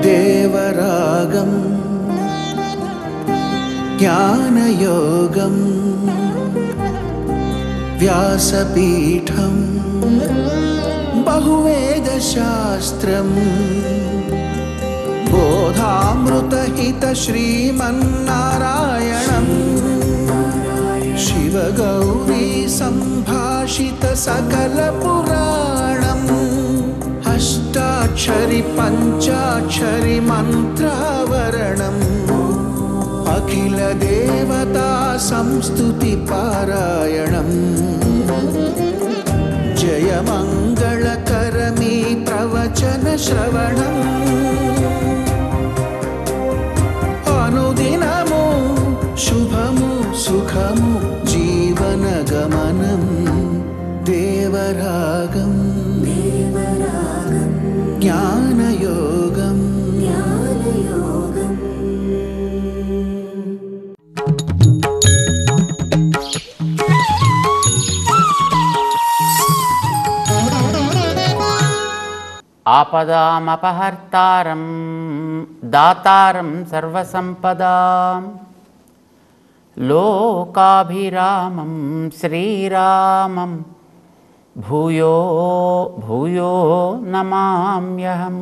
దేవరాగం జ్ఞానయోగం వ్యాసపీఠం బహువేదశాస్త్రం బోధామృతహిత శ్రీమన్నారాయణం శివగౌరీ సంభాషిత సకల పురాణం అష్టాక్షరి పంచాక్షరి మంత్రావరణం అఖిల దేవతా సంస్తుతి పారాయణం జయమంగళకరమీ ప్రవచన శ్రవణం అనుదినము శుభము సుఖము జీవన గమనం దేవరాగం జ్ఞానయోగం ఆపదామపహర్తారం దాతారం సర్వసంపదాం లోకాభిరామం శ్రీరామం భూయో భూయో నమామ్యహం.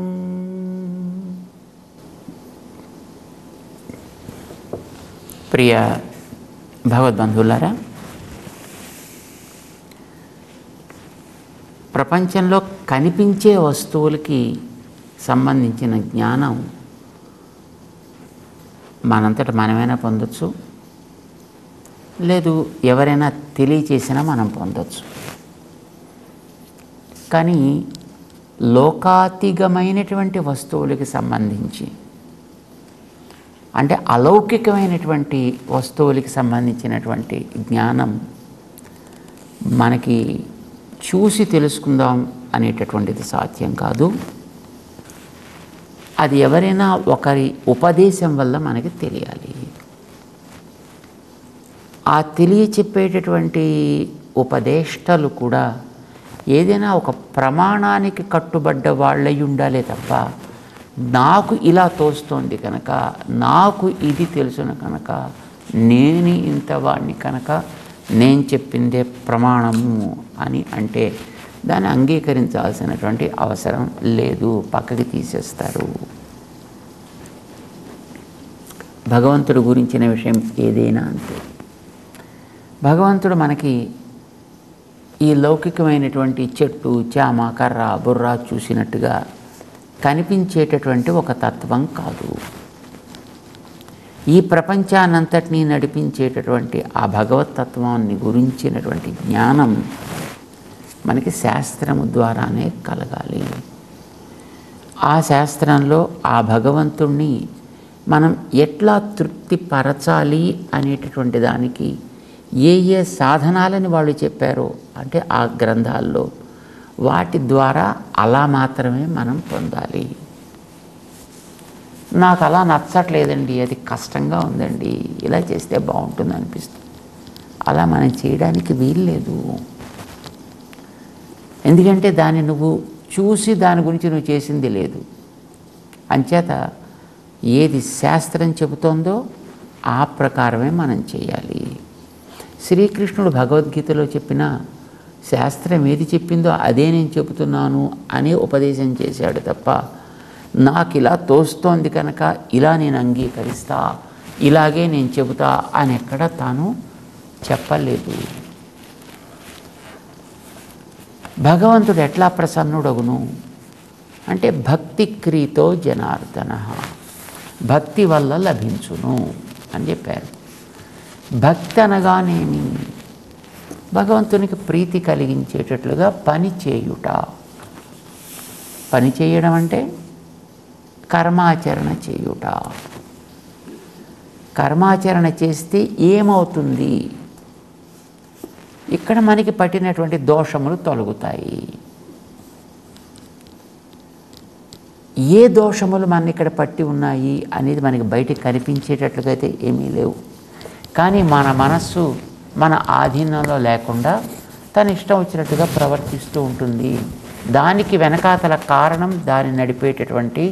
ప్రియ భగవద్బంధువులారా, ప్రపంచంలో కనిపించే వస్తువులకి సంబంధించిన జ్ఞానం మనంతట మనమైనా పొందొచ్చు, లేదు ఎవరైనా తెలియచేసినా మనం పొందొచ్చు. కానీ లోకాతీతమైనటువంటి వస్తువులకి సంబంధించి, అంటే అలౌకికమైనటువంటి వస్తువులకి సంబంధించినటువంటి జ్ఞానం మనకి చూసి తెలుసుకుందాం అనేటటువంటిది సాధ్యం కాదు. అది ఎవరైనా ఒకరి ఉపదేశం వల్ల మనకి తెలియాలి. ఆ తెలియచెప్పేటటువంటి ఉపదేష్టాలు కూడా ఏదైనా ఒక ప్రమాణానికి కట్టుబడ్డ వాళ్ళై ఉండాలే తప్ప, నాకు ఇలా తోస్తోంది కనుక, నాకు ఇది తెలుసును కనుక, నేను ఇంత వాడిని కనుక నేను చెప్పిందే ప్రమాణము అని అంటే దాన్ని అంగీకరించాల్సినటువంటి అవసరం లేదు, పక్కకి తీసేస్తారు. భగవంతుడు గురించిన విషయం ఏదైనా అంతే. భగవంతుడు మనకి ఈ లౌకికమైనటువంటి చెట్టు చేమ కర్ర బుర్ర చూసినట్టుగా కనిపించేటటువంటి ఒక తత్వం కాదు. ఈ ప్రపంచాన్నంతటినీ నడిపించేటటువంటి ఆ భగవతత్వాన్ని గురించినటువంటి జ్ఞానం మనకి శాస్త్రము ద్వారానే కలగాలి. ఆ శాస్త్రంలో ఆ భగవంతుణ్ణి మనం ఎట్లా తృప్తిపరచాలి అనేటటువంటి దానికి ఏ ఏ సాధనాలని వాళ్ళు చెప్పారో, అంటే ఆ గ్రంథాల్లో వాటి ద్వారా అలా మాత్రమే మనం పొందాలి. నాకు అలా నచ్చట్లేదండి, అది కష్టంగా ఉందండి, ఇలా చేస్తే బాగుంటుంది అనిపిస్తుంది, అలా మనం చేయడానికి వీల్లేదు. ఎందుకంటే దాన్ని నువ్వు చూసి దాని గురించి నువ్వు చేసింది లేదు. అంచేత ఏది శాస్త్రం చెబుతోందో ఆ ప్రకారమే మనం చేయాలి. శ్రీకృష్ణుడు భగవద్గీతలో చెప్పిన శాస్త్రం ఏది చెప్పిందో అదే నేను చెబుతున్నాను అనే ఉపదేశం చేశాడు తప్ప, నాకు ఇలా తోస్తోంది కనుక ఇలా నేను అంగీకరిస్తా, ఇలాగే నేను చెబుతా అని ఎక్కడ తాను చెప్పలేదు. భగవంతుడు ఎట్లా ప్రసన్నుడగును అంటే భక్తి క్రీతో జనార్దన, భక్తి వల్ల లభించును అని చెప్పారు. భక్తి అనగానేమి? భగవంతునికి ప్రీతి కలిగించేటట్లుగా పని చేయుట. పని చేయడం అంటే కర్మాచరణ చేయుట. కర్మాచరణ చేస్తే ఏమవుతుంది? ఇక్కడ మనకి పట్టినటువంటి దోషములు తొలగుతాయి. ఏ దోషములు మన ఇక్కడ పట్టి ఉన్నాయి అనేది మనకి బయటికి కనిపించేటట్లుగా అయితే ఏమీ లేవు. కానీ మన మనస్సు మన ఆధీనంలో లేకుండా తన ఇష్టం వచ్చినట్టుగా ప్రవర్తిస్తూ ఉంటుంది. దానికి వెనకాతల కారణం దాన్ని నడిపేటటువంటి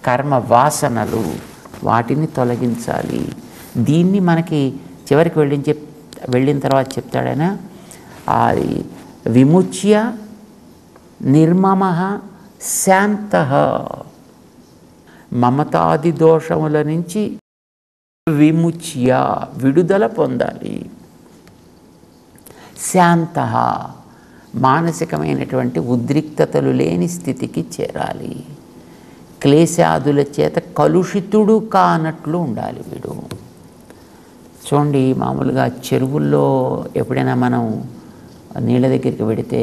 కర్మ వాసనలు, వాటిని తొలగించాలి. దీన్ని మనకి చివరికి వెళ్ళిన తర్వాత చెప్తాడైనా, అది విముచ్య నిర్మమః శాంతః, మమతాది దోషముల నుంచి విముచ్య విడుదల పొందాలి. శాంతః మానసికమైనటువంటి ఉద్రిక్తతలు లేని స్థితికి చేరాలి. క్లేశాదుల చేత కలుషితుడు కానట్లు ఉండాలి వీడు. చూడండి, మామూలుగా చెరువుల్లో ఎప్పుడైనా మనం నీళ్ళ దగ్గరికి వెడితే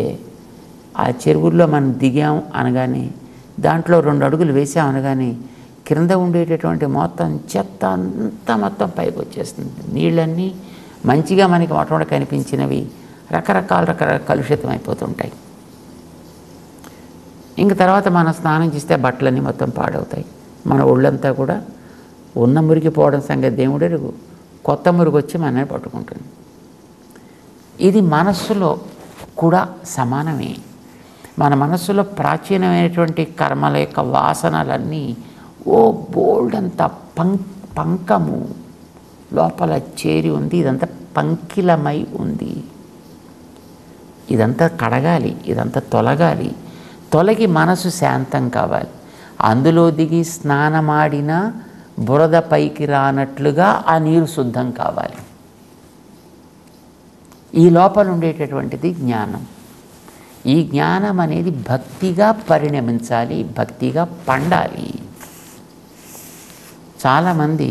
ఆ చెరువుల్లో మనం దిగాం అనగానే, దాంట్లో 2 అడుగులు వేసాం అనగానే క్రింద ఉండేటటువంటి మొత్తం చెత్త అంతా మొత్తం పైకి వచ్చేస్తుంది. నీళ్ళన్నీ మంచిగా మనకి మొట్టమొదటి కనిపించినవి రకరకాల కలుషితం అయిపోతుంటాయి. ఇంక తర్వాత మనం స్నానం చేస్తే బట్టలన్నీ మొత్తం పాడవుతాయి. మన ఒళ్ళంతా కూడా ఉన్న మురికి పోవడం సంగతి దేవుడెరుగు, కొత్త మురుగు వచ్చి మనల్ని పట్టుకుంటుంది. ఇది మనస్సులో కూడా సమానమే. మన మనస్సులో ప్రాచీనమైనటువంటి కర్మల యొక్క వాసనలన్నీ బోల్డ్ అంతా పంకము లోపల చేరి ఉంది. ఇదంతా పంకిలమై ఉంది. ఇదంతా కడగాలి, ఇదంతా తొలగాలి. తొలగి మనసు శాంతం కావాలి. అందులో దిగి స్నానమాడిన బురద పైకి రానట్లుగా ఆ నీరు శుద్ధం కావాలి. ఈ లోపల ఉండేటటువంటిది జ్ఞానం. ఈ జ్ఞానం అనేది భక్తిగా పరిణమించాలి, భక్తిగా పండాలి. చాలామంది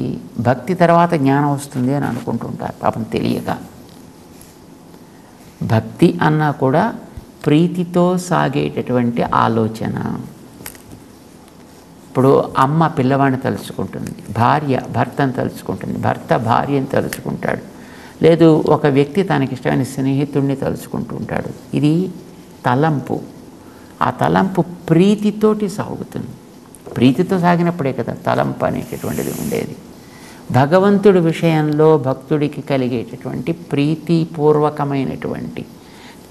భక్తి తర్వాత జ్ఞానం వస్తుంది అని అనుకుంటుంటారు, పాపం తెలియక. భక్తి అన్నా కూడా ప్రీతితో సాగేటటువంటి ఆలోచన. ఇప్పుడు అమ్మ పిల్లవాడిని తలుచుకుంటుంది, భార్య భర్తను తలుచుకుంటుంది, భర్త భార్యను తలుచుకుంటాడు, లేదు ఒక వ్యక్తి తనకిష్టమైన స్నేహితుడిని తలుచుకుంటూ ఉంటాడు. ఇది తలంపు. ఆ తలంపు ప్రీతితోటి సాగుతుంది. ప్రీతితో సాగినప్పుడే కదా తలంపు అనేటటువంటిది ఉండేది. భగవంతుడి విషయంలో భక్తుడికి కలిగేటటువంటి ప్రీతిపూర్వకమైనటువంటి,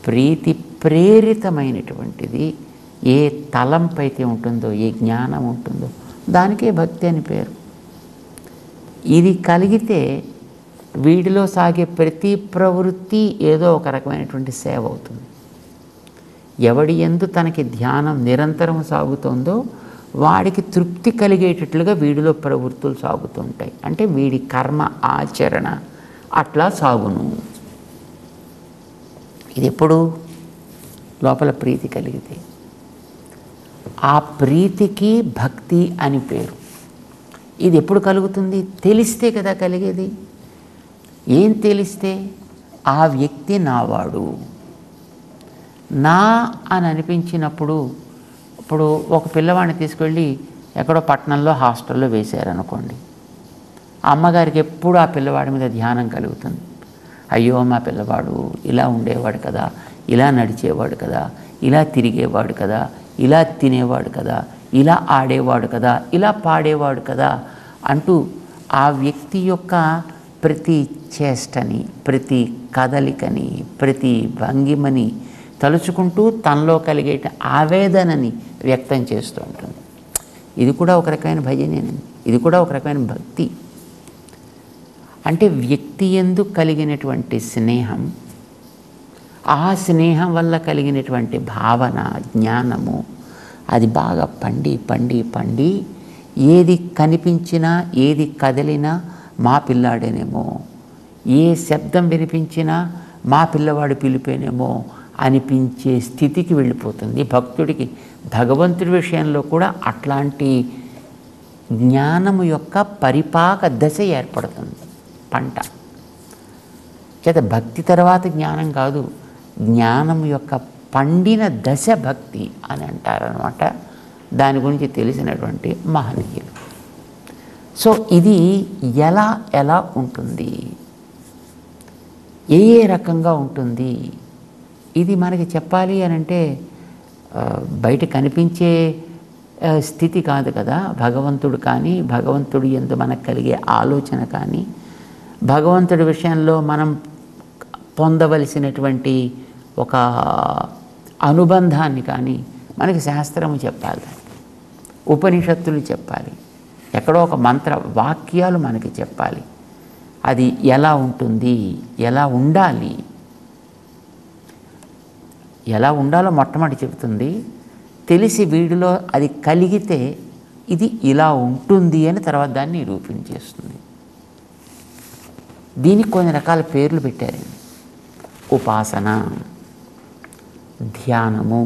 ప్రీతి ప్రేరితమైనటువంటిది ఏ తలంపు అయితే ఉంటుందో, ఏ జ్ఞానం ఉంటుందో దానికే భక్తి అని పేరు. ఇది కలిగితే వీడిలో సాగే ప్రతి ప్రవృత్తి ఏదో ఒక రకమైనటువంటి సేవ అవుతుంది. ఎవడి యందు తనకి ధ్యానం నిరంతరం సాగుతుందో వాడికి తృప్తి కలిగేటట్లుగా వీడిలో ప్రవృత్తులు సాగుతూ ఉంటాయి. అంటే వీడి కర్మ ఆచరణ అట్లా సాగును. ఇది ఎప్పుడు లోపల ప్రీతి కలిగితే. ఆ ప్రీతికి భక్తి అని పేరు. ఇది ఎప్పుడు కలుగుతుంది? తెలిస్తే కదా కలిగేది. ఏం తెలిస్తే? ఆ వ్యక్తి నావాడు, నా అని అనిపించినప్పుడు. ఇప్పుడు ఒక పిల్లవాడిని తీసుకెళ్ళి ఎక్కడో పట్టణంలో హాస్టల్లో వేశారనుకోండి, అమ్మగారికి ఎప్పుడు ఆ పిల్లవాడి మీద ధ్యానం కలుగుతుంది. అయ్యో మా పిల్లవాడు ఇలా ఉండేవాడు కదా, ఇలా నడిచేవాడు కదా, ఇలా తిరిగేవాడు కదా, ఇలా తినేవాడు కదా, ఇలా ఆడేవాడు కదా, ఇలా పాడేవాడు కదా అంటూ ఆ వ్యక్తి యొక్క ప్రతి చేష్టని, ప్రతి కదలికని, ప్రతి భంగిమని తలుచుకుంటూ తనలో కలిగే ఆవేదనని వ్యక్తం చేస్తూ ఉంటుంది. ఇది కూడా ఒక రకమైన భజనేనండి. ఇది కూడా ఒక రకమైన భక్తి. అంటే వ్యక్తి యందు కలిగినటువంటి స్నేహం, ఆ స్నేహం వల్ల కలిగినటువంటి భావన, జ్ఞానము, అది బాగా పండి పండి పండి ఏది కనిపించినా, ఏది కదిలినా మా పిల్లాడేనేమో, ఏ శబ్దం వినిపించినా మా పిల్లవాడు పిలిపేనేమో అనిపించే స్థితికి వెళ్ళిపోతుంది. భక్తుడికి భగవంతుడి విషయంలో కూడా అట్లాంటి జ్ఞానము యొక్క పరిపాక దశ ఏర్పడుతుంది. పంట చేత భక్తి తర్వాత జ్ఞానం కాదు, జ్ఞానం యొక్క పండిన దశ భక్తి అని అంటారనమాట. దాని గురించి తెలిసినటువంటి మహనీయులు. సో ఇది ఎలా ఎలా ఉంటుంది, ఏ రకంగా ఉంటుంది, ఇది మనకి చెప్పాలి అని అంటే బయట కనిపించే స్థితి కాదు కదా. భగవంతుడు కానీ, భగవంతుడి యందు మనకు కలిగే ఆలోచన కానీ, భగవంతుడి విషయంలో మనం పొందవలసినటువంటి ఒక అనుబంధాన్ని కానీ మనకి శాస్త్రము చెప్పాలి, ఉపనిషత్తులు చెప్పాలి, ఎక్కడో ఒక మంత్ర వాక్యాలు మనకి చెప్పాలి. అది ఎలా ఉంటుంది, ఎలా ఉండాలి, ఎలా ఉండాలో మొట్టమొదటి చెబుతుంది. తెలిసి వీడిలో అది కలిగితే ఇది ఇలా ఉంటుంది అని తర్వాత దాన్ని నిరూపించేస్తుంది. దీనికి కొన్ని రకాల పేర్లు పెట్టారు. ఉపాసన, ధ్యానము,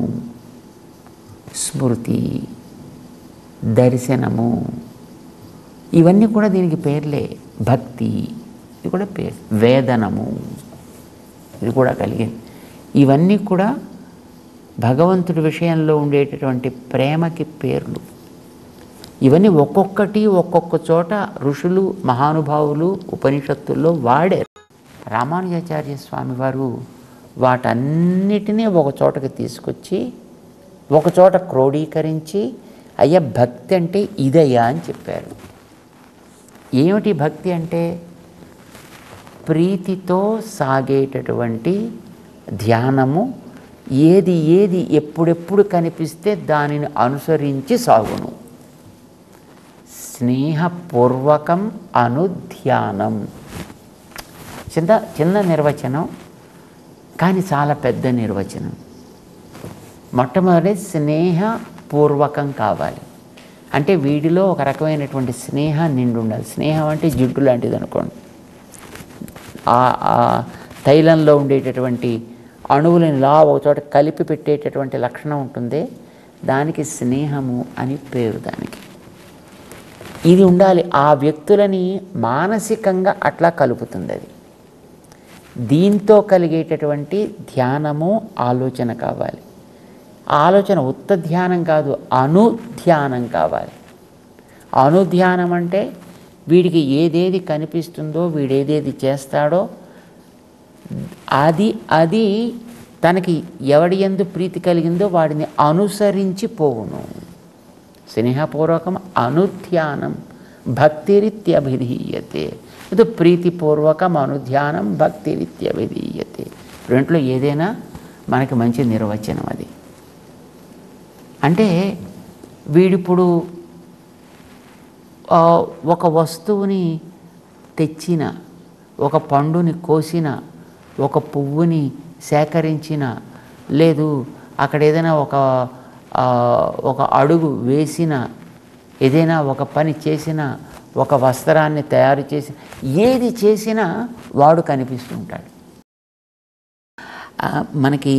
స్మృతి, దర్శనము, ఇవన్నీ కూడా దీనికి పేర్లే. భక్తి, ఇది కూడా పేరు. వేదనము, ఇది కూడా కలిగింది. ఇవన్నీ కూడా భగవంతుడి విషయంలో ఉండేటటువంటి ప్రేమకి పేర్లు. ఇవన్నీ ఒక్కొక్కటి ఒక్కొక్క చోట ఋషులు మహానుభావులు ఉపనిషత్తుల్లో వాడారు. రామానుజాచార్య స్వామి వారు వాటన్నిటినీ ఒక చోటకి తీసుకొచ్చి ఒక చోట క్రోడీకరించి అయ్యా భక్తి అంటే ఇదయ్యా అని చెప్పారు. ఏమిటి భక్తి అంటే? ప్రీతితో సాగేటటువంటి ధ్యానము. ఏది ఏది ఎప్పుడెప్పుడు కనిపిస్తే దానిని అనుసరించి సాగును. స్నేహపూర్వకం అనుధ్యానం. చిన్న నిర్వచనం, కానీ చాలా పెద్ద నిర్వచనం. మొట్టమొదటి స్నేహపూర్వకం కావాలి అంటే వీడిలో ఒక రకమైనటువంటి స్నేహం నిండి ఉండాలి. స్నేహం అంటే జిడ్డు లాంటిది అనుకోండి. ఆ తైలంలో ఉండేటటువంటి అణువులను ఇలా ఒక చోట కలిపి పెట్టేటటువంటి లక్షణం ఉంటుంది, దానికి స్నేహము అని పేరు. దానికి ఇది ఉండాలి. ఆ వ్యక్తులని మానసికంగా అట్లా కలుపుతుంది అది. దీంతో కలిగేటటువంటి ధ్యానము ఆలోచన కావాలి. ఆలోచన ఉత్త ధ్యానం కాదు, అనుధ్యానం కావాలి. అనుధ్యానం అంటే వీడికి ఏదేది కనిపిస్తుందో, వీడేదేది చేస్తాడో అది తనకి ఎవడి యందు ప్రీతి కలిగిందో వాడిని అనుసరించి పోవును. స్నేహపూర్వకం అనుధ్యానం భక్తిరిత్యభిధీయతే. ఇది ప్రీతిపూర్వకం అనుధ్యానం భక్తిరిత్యభిధీయతే. రెంట్లో ఏదైనా మనకి మంచి నిర్వచనం అది. అంటే వీడిప్పుడు ఒక వస్తువుని తెచ్చిన, ఒక పండుని కోసిన, ఒక పువ్వుని సేకరించిన, లేదు అక్కడ ఏదైనా ఒక అడుగు వేసిన, ఏదైనా ఒక పని చేసిన, ఒక వస్త్రాన్ని తయారు చేసిన, ఏది చేసినా వాడు కనిపిస్తుంటాడు. మనకి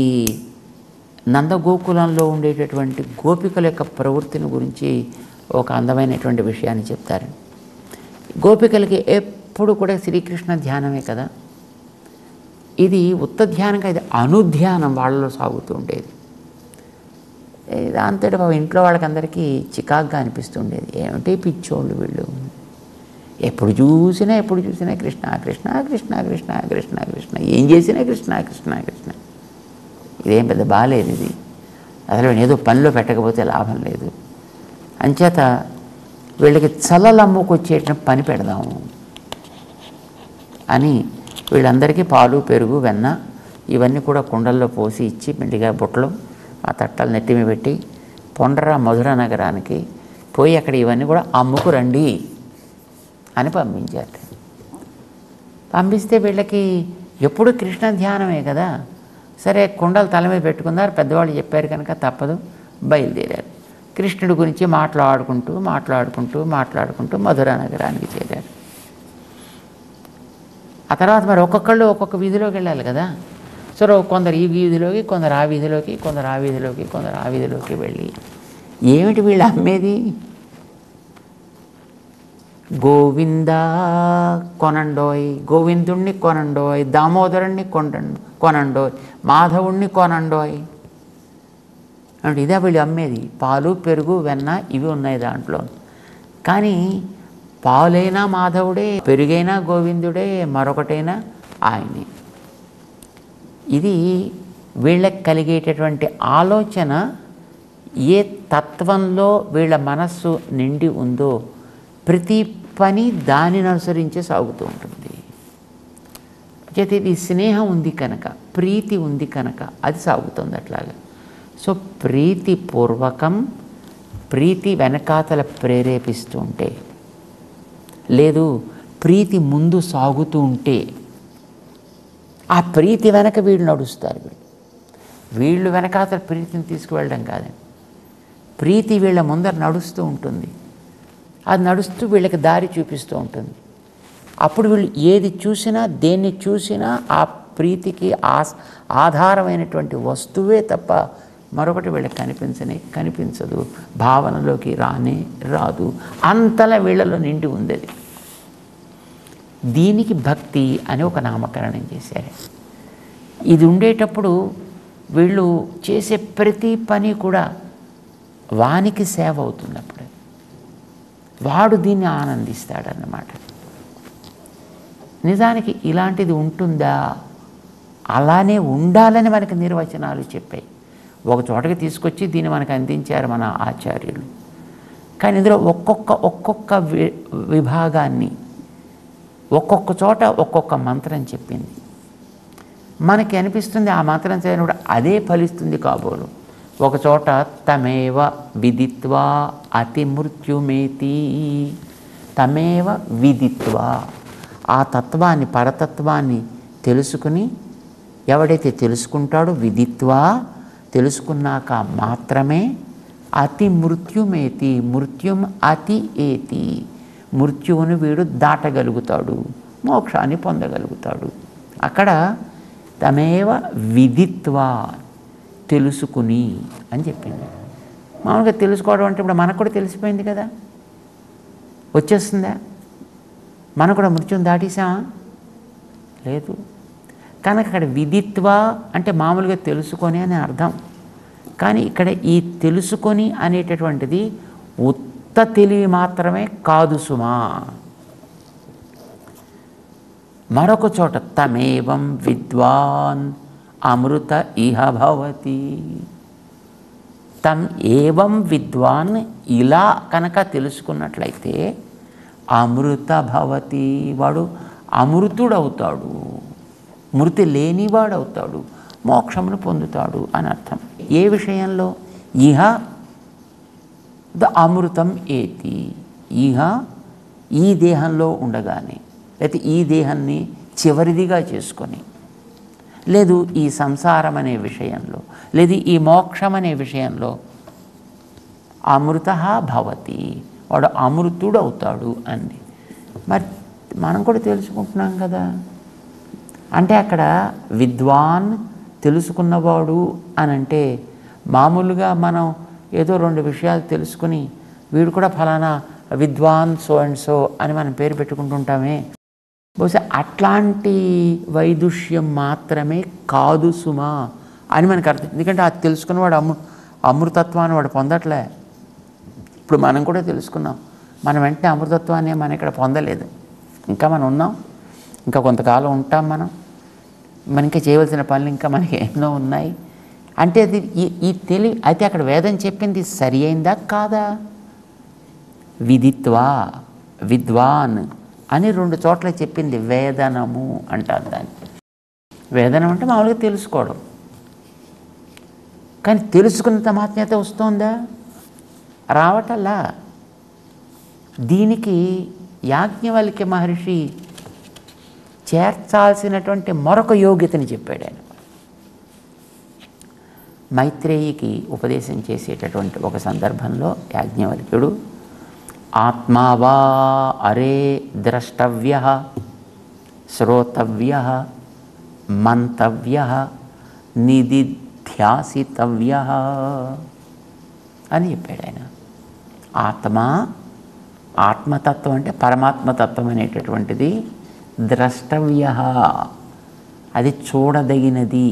నందగోకులంలో ఉండేటటువంటి గోపికల యొక్క ప్రవృత్తిని గురించి ఒక అందమైనటువంటి విషయాన్ని చెప్తారు. గోపికలకి ఎప్పుడు కూడా శ్రీకృష్ణ ధ్యానమే కదా. ఇది ఉత్త ధ్యానం కాదు, అనుధ్యానం వాళ్ళలో సాగుతూ ఉండేది. దాంతో ఇంట్లో వాళ్ళకందరికీ చికాగ్గా అనిపిస్తుండేది. ఏమిటి పిచ్చోళ్ళు వీళ్ళు, ఎప్పుడు చూసినా కృష్ణ కృష్ణ కృష్ణ కృష్ణ కృష్ణ కృష్ణ, ఏం చేసినా కృష్ణ కృష్ణ కృష్ణ. ఇదేం పెద్ద బాలేదు, ఇది అసలు ఏదో పనిలో పెట్టకపోతే లాభం లేదు. అంచేత వీళ్ళకి చల్లలమ్ముకొచ్చేట పని పెడదాము అని వీళ్ళందరికీ పాలు, పెరుగు, వెన్న ఇవన్నీ కూడా కుండల్లో పోసి ఇచ్చి మెండిగా బుట్టలు ఆ తట్టలు నెట్టిమి పెట్టి పొండర మధుర నగరానికి పోయి అక్కడ ఇవన్నీ కూడా అమ్ముకు రండి అని పంపించారు. పంపిస్తే వీళ్ళకి ఎప్పుడు కృష్ణ ధ్యానమే కదా. సరే కుండలు తల మీద పెట్టుకున్నారు, పెద్దవాళ్ళు చెప్పారు కనుక తప్పదు, బయలుదేరారు. కృష్ణుడి గురించి మాట్లాడుకుంటూ మధుర నగరానికి చేరారు. ఆ తర్వాత మరి ఒక్కొక్కళ్ళు ఒక్కొక్క వీధిలోకి వెళ్ళాలి కదా. సో కొందరు ఈ వీధిలోకి, కొందరు ఆ వీధిలోకి, కొందరు ఆ వీధిలోకి, కొందరు ఆ వీధిలోకి వెళ్ళి ఏమిటి వీళ్ళు అమ్మేది? గోవింద కొనండోయ్, గోవిందుణ్ణి కొనండోయ్, దామోదరుణ్ణి కొనండోయ్, మాధవుణ్ణి కొనండోయ్ అంటే ఇదే వీళ్ళు అమ్మేది. పాలు, పెరుగు, వెన్న ఇవి ఉన్నాయి దాంట్లో. కానీ పాలైనా మాధవుడే, పెరుగైనా గోవిందుడే, మరొకటైనా ఆయనే. ఇది వీళ్ళకి కలిగేటటువంటి ఆలోచన ఏ తత్వంలో వీళ్ళ మనస్సు నిండి ఉందో ప్రతి పని దానిని అనుసరించే సాగుతూ ఉంటుంది. చేతి ఇది స్నేహం ఉంది కనుక, ప్రీతి ఉంది కనుక అది సాగుతుంది అట్లాగా. సో ప్రీతిపూర్వకం, ప్రీతి వెనకాతల ప్రేరేపిస్తూ ఉంటే, లేదు ప్రీతి ముందు సాగుతూ ఉంటే, ఆ ప్రీతి వెనక వీళ్ళు నడుస్తారు. వీళ్ళు వెనకాతల ప్రీతిని తీసుకువెళ్ళడం కాదండి, ప్రీతి వీళ్ళ ముందర నడుస్తూ ఉంటుంది. అది నడుస్తూ వీళ్ళకి దారి చూపిస్తూ ఉంటుంది. అప్పుడు వీళ్ళు ఏది చూసినా, దేన్ని చూసినా ఆ ప్రీతికి ఆధారమైనటువంటి వస్తువే తప్ప మరొకటి వీళ్ళకి కనిపించదు, భావనలోకి రాదు. అంతలా వీళ్ళలో నిండి ఉంది అది. దీనికి భక్తి అని ఒక నామకరణం చేశారు. ఇది ఉండేటప్పుడు వీళ్ళు చేసే ప్రతి పని కూడా వానికి సేవ అవుతుంది. అప్పుడు వాడు దీన్ని ఆనందిస్తాడన్నమాట. నిజానికి ఇలాంటిది ఉంటుందా? అలానే ఉండాలని మనకి నిర్వచనాలు చెప్పాయి. ఒక చోటకి తీసుకొచ్చి దీన్ని మనకు అందించారు మన ఆచార్యులు. కానీ ఇందులో ఒక్కొక్క విభాగాన్ని ఒక్కొక్క చోట ఒక్కొక్క మంత్రం చెప్పింది. మనకి అనిపిస్తుంది ఆ మంత్రం చదివినప్పుడు అదే ఫలిస్తుంది కాబోలు. ఒక చోట తమేవ విదిత్వా అతి మృత్యుమేతి, తమేవ విదిత్వా, ఆ తత్వాన్ని, పరతత్వాన్ని తెలుసుకుని ఎవడైతే తెలుసుకుంటాడో, విదిత్వా తెలుసుకున్నాక మాత్రమే, అతి మృత్యుమేతి, మృత్యుం అతి ఏతి, మృత్యువును వీడు దాటగలుగుతాడు, మోక్షాన్ని పొందగలుగుతాడు. అక్కడ తమేవ విదిత్వా, తెలుసుకుని అని చెప్పింది. మామూలుగా తెలుసుకోవడం అంటే ఇప్పుడు మనకు కూడా తెలిసిపోయింది కదా, వచ్చేస్తుందా? మనం కూడా మృత్యుని దాటేసామా? లేదు. కనుక అక్కడ విదిత్వా అంటే మామూలుగా తెలుసుకొని అని అర్థం. కానీ ఇక్కడ ఈ తెలుసుకొని అనేటటువంటిది ఉత్త తెలివి మాత్రమే కాదు సుమా. మరొక చోట తమేవం విద్వాన్ అమృత ఇహ భవతి, తం ఏవం విద్వాన్, ఇలా కనుక తెలుసుకున్నట్లయితే అమృత భవతి, వాడు అమృతుడవుతాడు, మృతి లేనివాడవుతాడు, మోక్షమును పొందుతాడు అని అర్థం. ఏ విషయంలో? ఇహ ద అమృతం ఏతి, ఇహ ఈ దేహంలో ఉండగానే, లేకపోతే ఈ దేహాన్ని చివరిదిగా చేసుకొని, లేదు ఈ సంసారం అనే విషయంలో, లేదు ఈ మోక్షం అనే విషయంలో అమృత భవతి, వాడు అమృతుడు అవుతాడు అంది. మరి మనం కూడా తెలుసుకుంటున్నాం కదా. అంటే అక్కడ విద్వాన్ తెలుసుకున్నవాడు అని అంటే మామూలుగా మనం ఏదో రెండు విషయాలు తెలుసుకుని వీడు కూడా ఫలానా విద్వాన్ సో అండ్ సో అని మనం పేరు పెట్టుకుంటుంటామే. బహుశా అట్లాంటి వైదుష్యం మాత్రమే కాదు సుమా అని మనకు అర్థం. ఎందుకంటే అది తెలుసుకున్నవాడు అమృతత్వాన్ని వాడు పొందట్లే. ఇప్పుడు మనం కూడా తెలుసుకున్నాం, మనం వెంటనే అమృతత్వాన్ని మనం ఇక్కడ పొందలేదు, ఇంకా మనం ఉన్నాం, ఇంకా కొంతకాలం ఉంటాం. మనం ఇంకా చేయవలసిన పనులు ఇంకా మనకి ఎన్నో ఉన్నాయి. అంటే అది ఈ తెలివి అయితే అక్కడ వేదం చెప్పింది సరి అయిందా కాదా? విదిత్వా విద్వాన్ అని రెండు చోట్ల చెప్పింది. వేదనము అంటారు దాన్ని. వేదనం అంటే మామూలుగా తెలుసుకోవడం. కానీ తెలుసుకున్నంత మాత్రమే వస్తుందా? రావటల్లా. దీనికి యాజ్ఞవల్క్య మహర్షి చేర్చాల్సినటువంటి మరొక యోగ్యతని చెప్పాడు ఆయన. మైత్రేయికి ఉపదేశం చేసేటటువంటి ఒక సందర్భంలో యాజ్ఞవల్క్యుడు ఆత్మావా అరే ద్రష్టవ్య శ్రోతవ్య మంతవ్య నిదిధ్యాసితవ్య అని చెప్పాడు ఆయన. ఆత్మతత్వం అంటే పరమాత్మతత్వం అనేటటువంటిది ద్రష్టవ్య, అది చూడదగినది,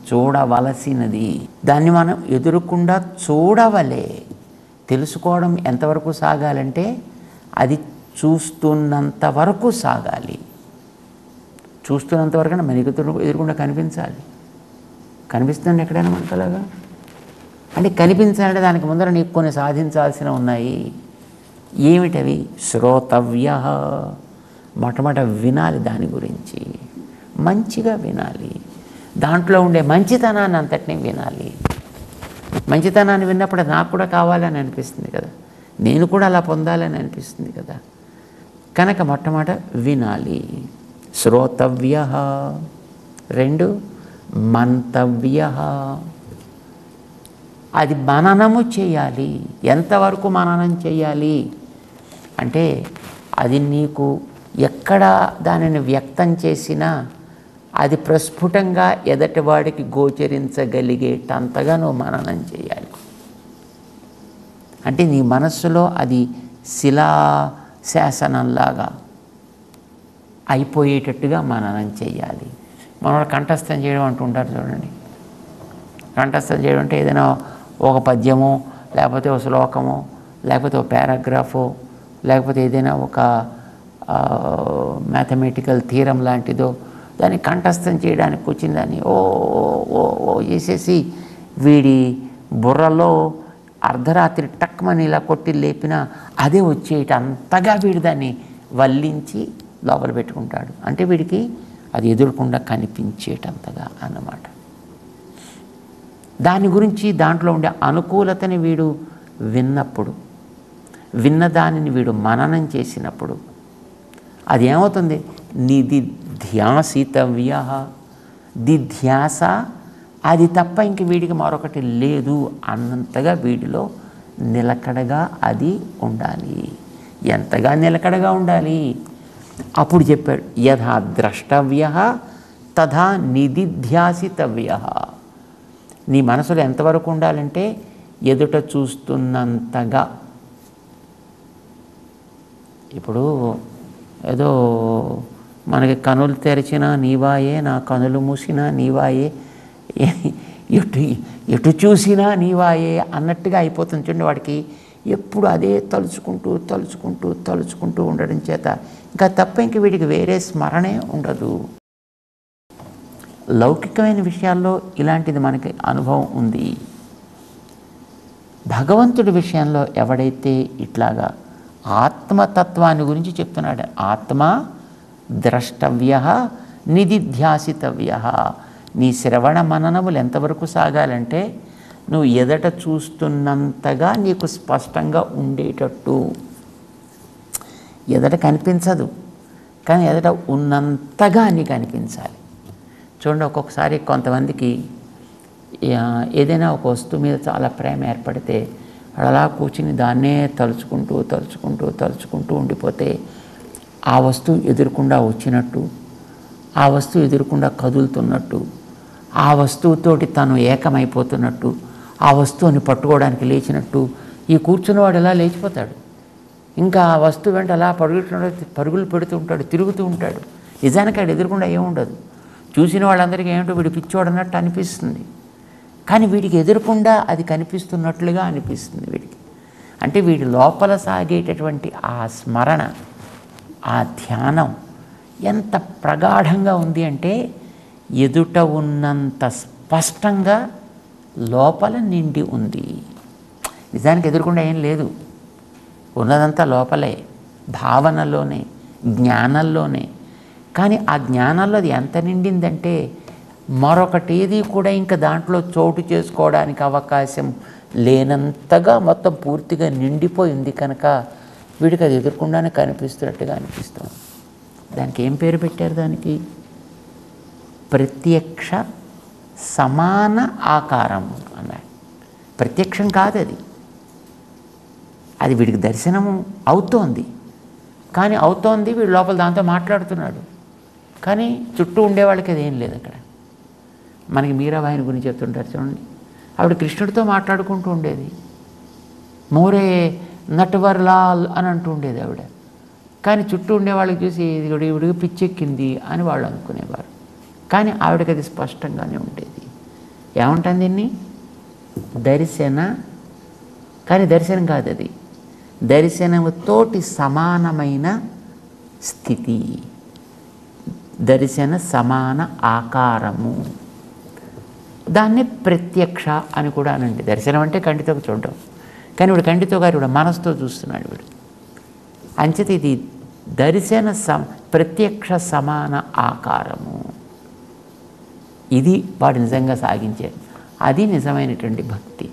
చూడవలసినది. దాన్ని మనం ఎదురకుండా చూడవలే. తెలుసుకోవడం ఎంతవరకు సాగాలంటే అది చూస్తున్నంత వరకు సాగాలి. చూస్తున్నంత వరకు మనకి ఎదురుకుండా కనిపించాలి. కనిపిస్తుంది ఎక్కడైనా మనకలాగా? అంటే కనిపించాలంటే దానికి ముందర నీకు కొన్ని సాధించాల్సినవి ఉన్నాయి. ఏమిటవి? శ్రోతవ్య, మొట్టమొదట వినాలి దాని గురించి. మంచిగా వినాలి. దాంట్లో ఉండే మంచితనాన్ని అంతటినీ వినాలి. మంచితనాన్ని విన్నప్పుడు నాకు కూడా కావాలని అనిపిస్తుంది కదా, నేను కూడా అలా పొందాలని అనిపిస్తుంది కదా. కనుక మొట్టమొదట వినాలి. శ్రోతవ్య. 2 మంతవ్య. అది మననము చేయాలి. ఎంతవరకు మననం చేయాలి అంటే అది నీకు ఎక్కడ దానిని వ్యక్తం చేసినా అది ప్రస్ఫుటంగా ఎదటివాడికి గోచరించగలిగేటంతగా నువ్వు మననం చేయాలి. అంటే నీ మనస్సులో అది శిలా శాసనంలాగా అయిపోయేటట్టుగా మననం చేయాలి. మనం కంఠస్థం చేయడం అంటుంటారు చూడండి. కంఠస్థం చేయడం అంటే ఏదైనా ఒక పద్యమో, లేకపోతే ఒక శ్లోకమో, లేకపోతే ఒక పారాగ్రాఫో, లేకపోతే ఏదైనా ఒక మ్యాథమెటికల్ థీరం లాంటిదో దాన్ని కంఠస్థం చేయడానికి వచ్చిందని ఓ ఓ ఓ చేసేసి వీడి బుర్రలో అర్ధరాత్రి టక్మని ఇలా కొట్టి లేపినా అదే వచ్చేట అంతగా వీడు దాన్ని వల్లించి లోపల పెట్టుకుంటాడు. అంటే వీడికి అది ఎదురకుండా కనిపించేటంతగా అన్నమాట. దాని గురించి దాంట్లో ఉండే అనుకూలతని వీడు విన్నప్పుడు, విన్న దానిని వీడు మననం చేసినప్పుడు అది ఏమవుతుంది? నిదిధ్యాసితవ్య. దిధ్యాస అది తప్ప ఇంక వీడికి మరొకటి లేదు అన్నంతగా వీడిలో నిలకడగా అది ఉండాలి. ఎంతగా నిలకడగా ఉండాలి? అప్పుడు చెప్పాడు, యథా ద్రష్టవ్య తథా నిదిధ్యాసితవ్య. నీ మనసులో ఎంతవరకు ఉండాలంటే ఎదుట చూస్తున్నంతగా. ఇప్పుడు ఏదో మనకి కనులు తెరిచినా నీవాయే, నా కనులు మూసినా నీవాయే, ఎటు చూసినా నీవాయే అన్నట్టుగా అయిపోతుంది చూడండి. వాడికి ఎప్పుడు అదే తలుచుకుంటూ తలుచుకుంటూ తలుచుకుంటూ ఉండడం చేత ఇంకా తప్ప ఇంక వీడికి వేరే స్మరణే ఉండదు. లౌకికమైన విషయాల్లో ఇలాంటిది మనకి అనుభవం ఉంది. భగవంతుడి విషయంలో ఎవడైతే ఇట్లాగా ఆత్మతత్వాన్ని గురించి చెప్తున్నాడు, ఆత్మ ద్రష్టవ్య నిదిధ్యాసితవ్య. నీ శ్రవణ మననములు ఎంతవరకు సాగాలంటే నువ్వు ఎదట చూస్తున్నంతగా నీకు స్పష్టంగా ఉండేటట్టు. ఎదట కనిపించదు కానీ ఎదట ఉన్నంతగా నీకు అనిపించాలి. చూడండి, ఒక్కొక్కసారి కొంతమందికి ఏదైనా ఒక వస్తువు మీద చాలా ప్రేమ ఏర్పడితే అలా కూర్చుని దాన్నే తలుచుకుంటూ తలుచుకుంటూ తలుచుకుంటూ ఉండిపోతే ఆ వస్తువు ఎదురకుండా వచ్చినట్టు, ఆ వస్తువు ఎదురకుండా కదులుతున్నట్టు, ఆ వస్తువుతోటి తను ఏకమైపోతున్నట్టు, ఆ వస్తువుని పట్టుకోవడానికి లేచినట్టు ఈ కూర్చున్నవాడు ఎలా లేచిపోతాడు. ఇంకా ఆ వస్తువు వెంట అలా పరుగులు పెడుతూ ఉంటాడు, తిరుగుతూ ఉంటాడు. నిజానికి ఆడు ఎదురకుండా ఏముండదు. చూసిన వాళ్ళందరికీ ఏమిటో వీడు పిచ్చోడన్నట్టు అనిపిస్తుంది, కానీ వీడికి ఎదురకుండా అది కనిపిస్తున్నట్లుగా అనిపిస్తుంది వీడికి. అంటే వీడి లోపల సాగేటటువంటి ఆ స్మరణ, ఆ ధ్యానం ఎంత ప్రగాఢంగా ఉంది అంటే ఎదుట ఉన్నంత స్పష్టంగా లోపల నిండి ఉంది. నిజానికి ఎదురకుండా ఏం లేదు, ఉన్నదంతా లోపలే, భావనలోనే, జ్ఞానంలోనే. కానీ ఆ జ్ఞానంలో అది ఎంత నిండిందంటే మరొకటి ఏది కూడా ఇంకా దాంట్లో చోటు చేసుకోవడానికి అవకాశం లేనంతగా మొత్తం పూర్తిగా నిండిపోయింది. కనుక వీడికి అది ఎదురకుండానే కనిపిస్తున్నట్టుగా అనిపిస్తుంది. దానికి ఏం పేరు పెట్టారు? దానికి ప్రత్యక్ష సమాన ఆకారం అన్నాడు. ప్రత్యక్షం కాదు అది, అది వీడికి దర్శనము అవుతోంది. కానీ అవుతోంది, వీడు లోపల దాంతో మాట్లాడుతున్నాడు. కానీ చుట్టూ ఉండేవాళ్ళకి అది ఏం లేదు. అక్కడ మనకి మీరాబాయిని గురించి చెప్తుంటారు చూడండి. ఆవిడ కృష్ణుడితో మాట్లాడుకుంటూ ఉండేది, మోరే నటవర్లాల్ అని అంటూ ఉండేది ఆవిడ. కానీ చుట్టూ ఉండేవాళ్ళకి చూసి ఇవిడికి పిచ్చెక్కింది అని వాళ్ళు అనుకునేవారు. కానీ ఆవిడకి అది స్పష్టంగానే ఉండేది. ఏమంటుంది దీన్ని? దర్శన. కానీ దర్శనం కాదు అది, దర్శనముతోటి సమానమైన స్థితి, దర్శన సమాన ఆకారము. దాన్ని ప్రత్యక్ష అని కూడా అనండి. దర్శనం అంటే కంటితో చూడడం, కానీ వీడు కంటితో గారు వీడు మనసుతో చూస్తున్నాడు వీడు. అంచేత ఇది దర్శన ప్రత్యక్ష సమాన ఆకారము. ఇది వాడు నిజంగా సాగించేది. అది నిజమైనటువంటి భక్తి.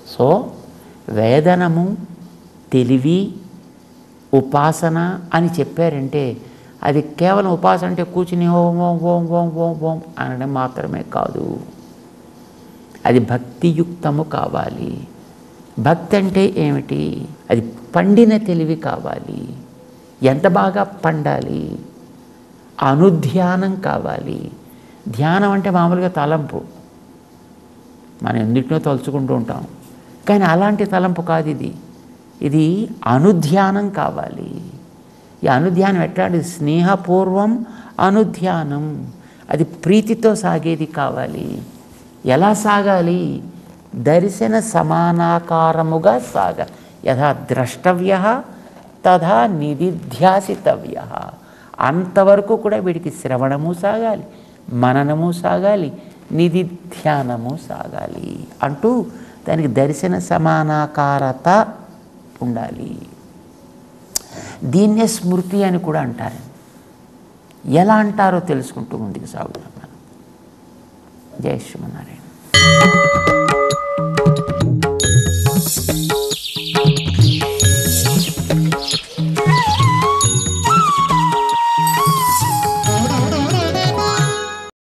సో వేదనము, తెలివి, ఉపాసన అని చెప్పారంటే అది కేవలం ఉపాసన అంటే కూర్చుని ఓం ఓం ఓం ఓం ఓం ఓం అనడం మాత్రమే కాదు. అది భక్తియుక్తము కావాలి. భక్తి అంటే ఏమిటి? అది పండిన తెలివి కావాలి. ఎంత బాగా పండాలి? అనుధ్యానం కావాలి. ధ్యానం అంటే మామూలుగా తలంపు, మనం ఎన్నిటినో తలుచుకుంటూ ఉంటాం, కానీ అలాంటి తలంపు కాదు ఇది. ఇది అనుధ్యానం కావాలి. ఈ అనుధ్యానం ఎట్లాంటిది? స్నేహపూర్వం అనుధ్యానం. అది ప్రీతితో సాగేది కావాలి. ఎలా సాగాలి? దర్శన సమానాకారముగా సాగాలి. యథా ద్రష్టవ్య తథా నిధిధ్యాసితవ్య. అంతవరకు కూడా వీడికి శ్రవణము సాగాలి, మననము సాగాలి, నిధిధ్యానము సాగాలి అంటూ దానికి దర్శన సమానాకారత ఉండాలి. దీన్నే స్మృతి అని కూడా అంటారు. ఎలా అంటారో తెలుసుకుంటూ ముందుకు సాగుతాం మనం. జై శ్రీమన్నారాయణ.